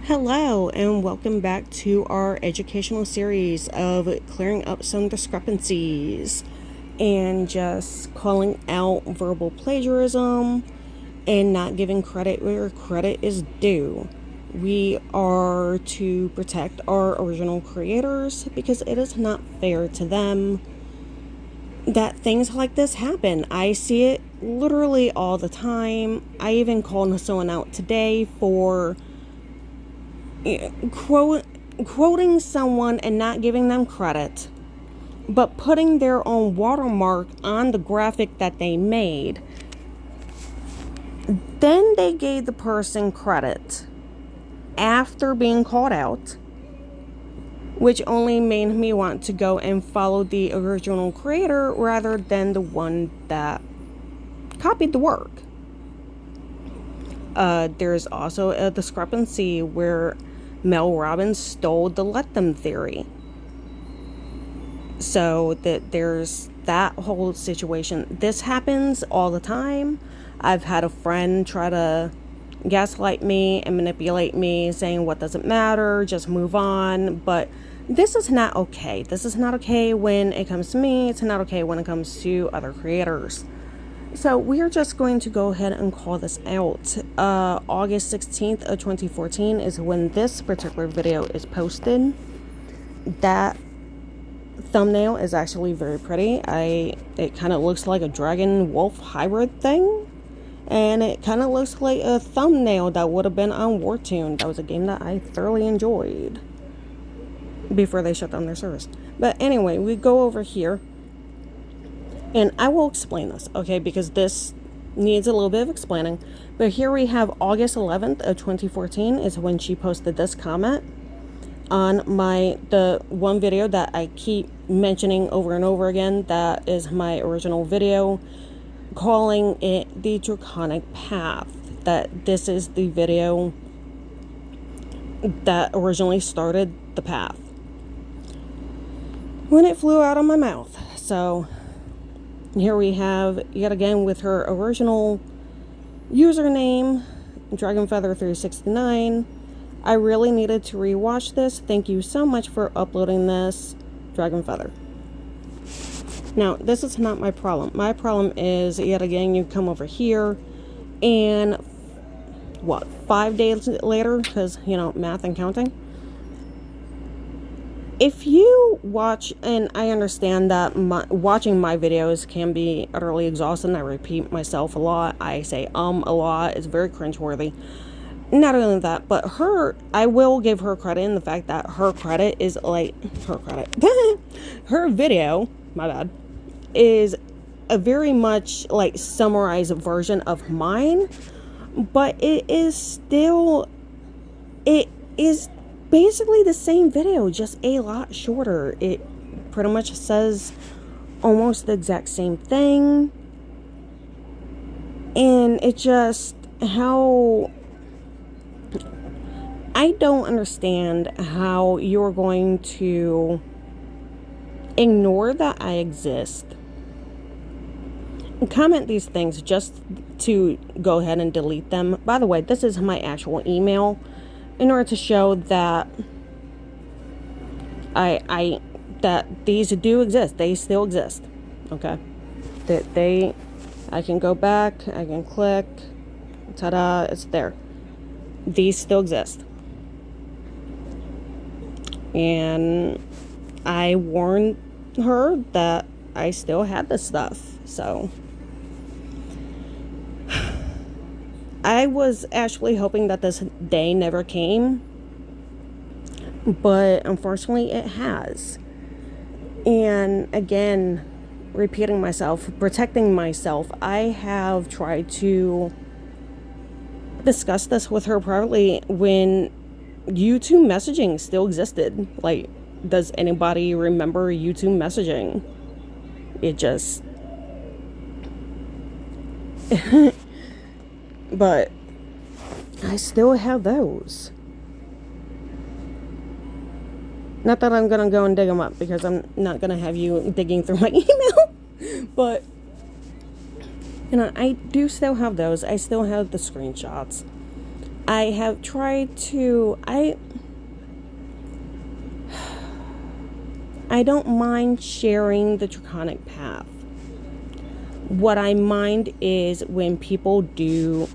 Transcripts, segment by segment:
Hello, and welcome back to our educational series of clearing up some discrepancies and just calling out verbal plagiarism and not giving credit where credit is due. We are to protect our original creators because it is not fair to them that things like this happen. I see it literally all the time. I even called someone out today for quoting someone and not giving them credit, but putting their own watermark on the graphic that they made. Then they gave the person credit after being called out, which only made me want to go and follow the original creator rather than the one that copied the work. There's also a discrepancy where Mel Robbins stole the let them theory. So that there's that whole situation. This happens all the time. I've had a friend try to gaslight me and manipulate me, saying what doesn't matter, just move on. But this is not okay. This is not okay when it comes to me. It's not okay when it comes to other creators. So we are just going to go ahead and call this out. August 16th of 2014 is when this particular video is posted. That thumbnail is actually very pretty. It kind of looks like a dragon wolf hybrid thing. And it kind of looks like a thumbnail that would have been on Wartune. That was a game that I thoroughly enjoyed before they shut down their service. But anyway, we go over here. And I will explain this, okay, because this needs a little bit of explaining. But here we have August 11th of 2014 is when she posted this comment on the one video that I keep mentioning over and over again. That is my original video, calling it the Draconic Path. That this is the video that originally started the path when it flew out of my mouth. So here we have, yet again, with her original username, DragonFeather369. I really needed to rewatch this. Thank you so much for uploading this, Dragonfeather. Now, this is not my problem. My problem is, yet again, you come over here, and, 5 days later, because, math and counting. If you watch, and I understand that watching my videos can be utterly exhausting. I repeat myself a lot. I say a lot. It's very cringeworthy. Not only that, but I will give her credit in the fact that her credit is her video, my bad, is a very much summarized version of mine, but it is basically the same video, just a lot shorter. It pretty much says almost the exact same thing. And it just, I don't understand how you're going to ignore that I exist, comment these things just to go ahead and delete them. By the way, this is my actual email, in order to show that that these do exist. They still exist. Okay. I can go back, I can click, ta-da, it's there. These still exist. And I warned her that I still had this stuff. So I was actually hoping that this day never came, but unfortunately it has. And again, repeating myself, protecting myself, I have tried to discuss this with her privately when YouTube messaging still existed. Does anybody remember YouTube messaging? It just but I still have those. Not that I'm gonna go and dig them up, because I'm not gonna have you digging through my email. But I do still have those. I still have the screenshots. I have tried to, I don't mind sharing the Draconic Path. What I mind is when people do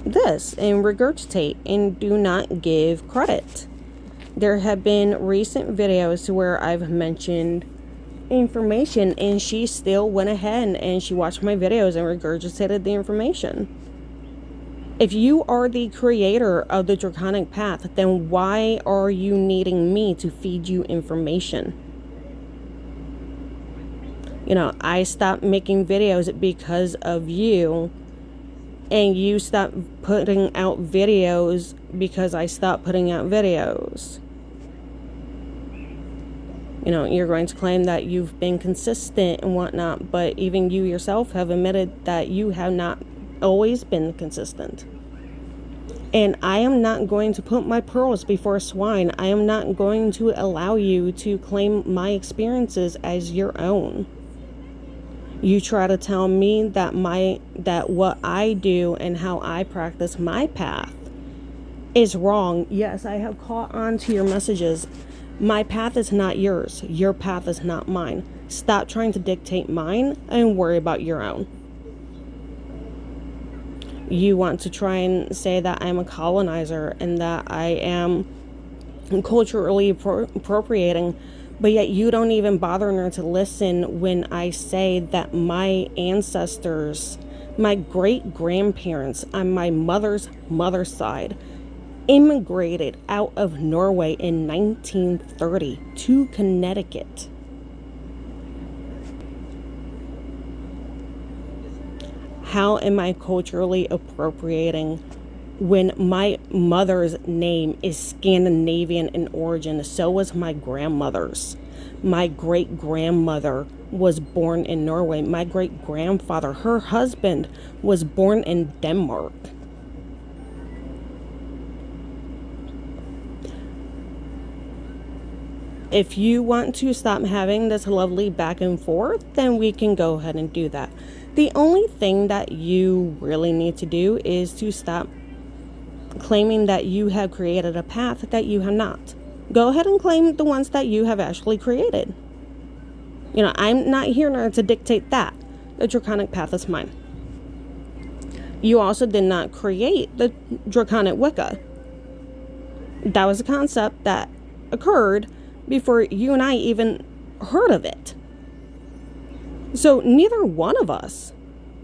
this and regurgitate and do not give credit. There have been recent videos where I've mentioned information and she still went ahead and she watched my videos and regurgitated the information. If you are the creator of the Draconic Path, then why are you needing me to feed you information? You know, I stopped making videos because of you, and you stopped putting out videos because I stopped putting out videos. You know, you're going to claim that you've been consistent and whatnot, but even you yourself have admitted that you have not always been consistent. And I am not going to put my pearls before swine. I am not going to allow you to claim my experiences as your own. You try to tell me that what I do and how I practice my path is wrong. Yes, I have caught on to your messages. My path is not yours. Your path is not mine. Stop trying to dictate mine and worry about your own. You want to try and say that I'm a colonizer and that I am culturally appropriating, but yet you don't even bother to listen when I say that my ancestors, my great-grandparents on my mother's side, immigrated out of Norway in 1930 to Connecticut. How am I culturally appropriating when my mother's name is Scandinavian in origin? So was my grandmother's. My great-grandmother was born in Norway. My great-grandfather, her husband, was born in Denmark. If you want to stop having this lovely back and forth, then we can go ahead and do that. The only thing that you really need to do is to stop claiming that you have created a path that you have not. Go ahead and claim the ones that you have actually created. You know, I'm not here now to dictate that. The Draconic Path is mine. You also did not create the Draconic Wicca. That was a concept that occurred before you and I even heard of it. So neither one of us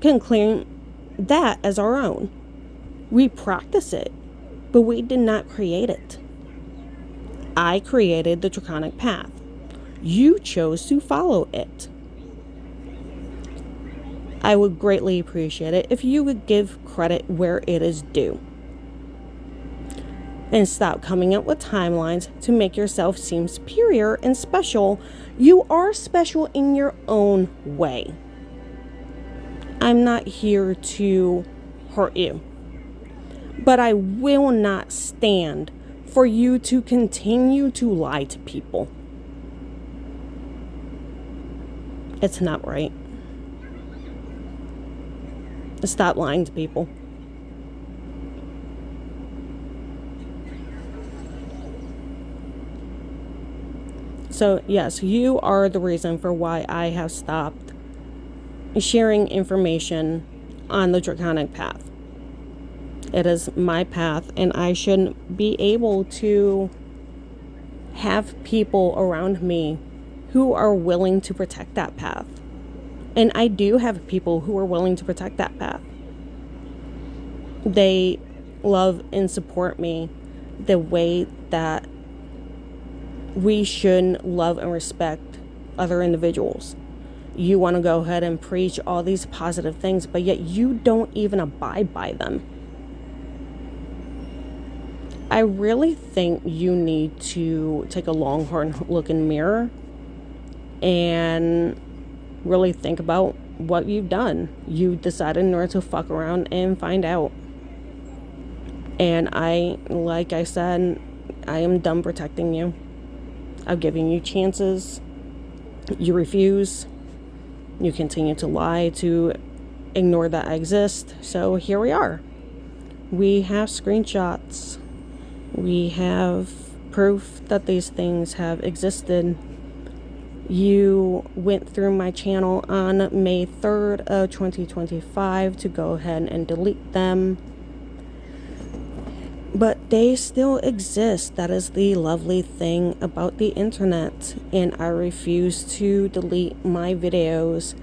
can claim that as our own. We practice it, but we did not create it. I created the Draconic Path. You chose to follow it. I would greatly appreciate it if you would give credit where it is due. And stop coming up with timelines to make yourself seem superior and special. You are special in your own way. I'm not here to hurt you. But I will not stand for you to continue to lie to people. It's not right. Stop lying to people. So yes, you are the reason for why I have stopped sharing information on the Draconic Path. It is my path, and I shouldn't be able to have people around me who are willing to protect that path. And I do have people who are willing to protect that path. They love and support me the way that we should love and respect other individuals. You want to go ahead and preach all these positive things, but yet you don't even abide by them. I really think you need to take a long, hard look in the mirror and really think about what you've done. You decided in order to fuck around and find out. And like I said, I am done protecting you. I've given you chances. You refuse. You continue to lie, to ignore that I exist. So here we are. We have screenshots. We have proof that these things have existed. You went through my channel on May 3rd of 2025 to go ahead and delete them. But they still exist. That is the lovely thing about the internet. And I refuse to delete my videos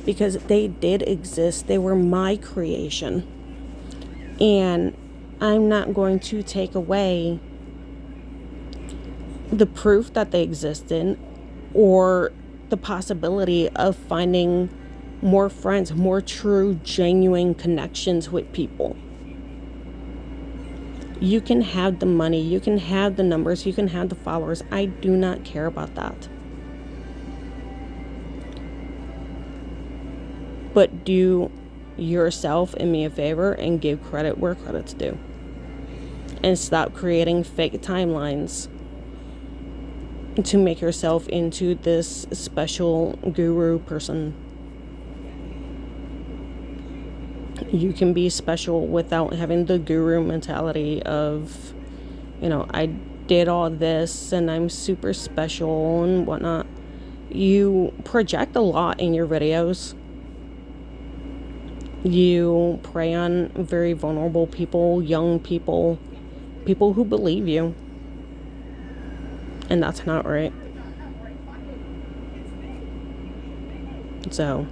because they did exist. They were my creation. And I'm not going to take away the proof that they existed or the possibility of finding more friends, more true, genuine connections with people. You can have the money, you can have the numbers, you can have the followers. I do not care about that. But do yourself and me a favor and give credit where credit's due. And stop creating fake timelines to make yourself into this special guru person. You can be special without having the guru mentality of, I did all this and I'm super special and whatnot. You project a lot in your videos. You prey on very vulnerable people, young people, people who believe you. And that's not right. So,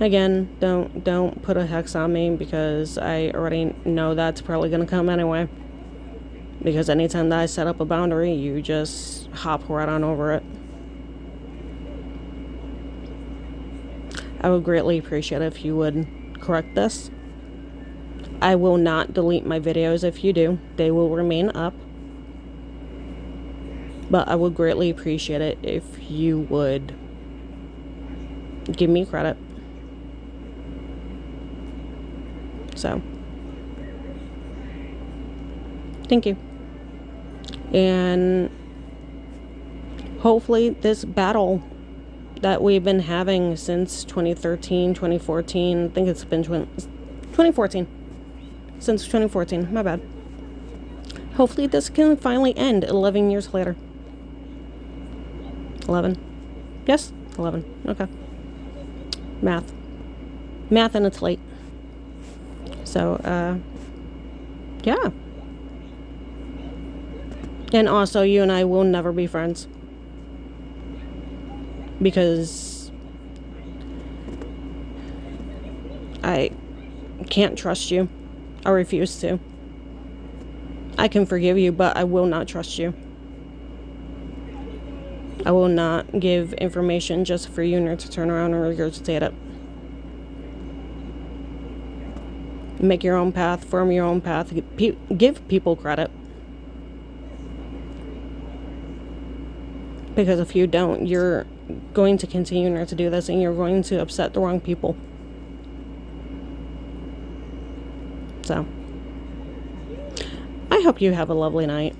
again, don't put a hex on me because I already know that's probably going to come anyway. Because anytime that I set up a boundary, you just hop right on over it. I would greatly appreciate it if you would correct this. I will not delete my videos if you do. They will remain up. But I would greatly appreciate it if you would give me credit. So, thank you. And hopefully this battle that we've been having since 2013, 2014, I think it's been 2014. Since 2014, my bad. Hopefully this can finally end 11 years later. 11. Yes? 11. Okay. Math and it's late. So, yeah. And also, you and I will never be friends. Because I can't trust you. I refuse to. I can forgive you, but I will not trust you. I will not give information just for you to turn around and regurgitate it. Make your own path, form your own path, give people credit. Because if you don't, you're going to continue to do this and you're going to upset the wrong people. So, I hope you have a lovely night.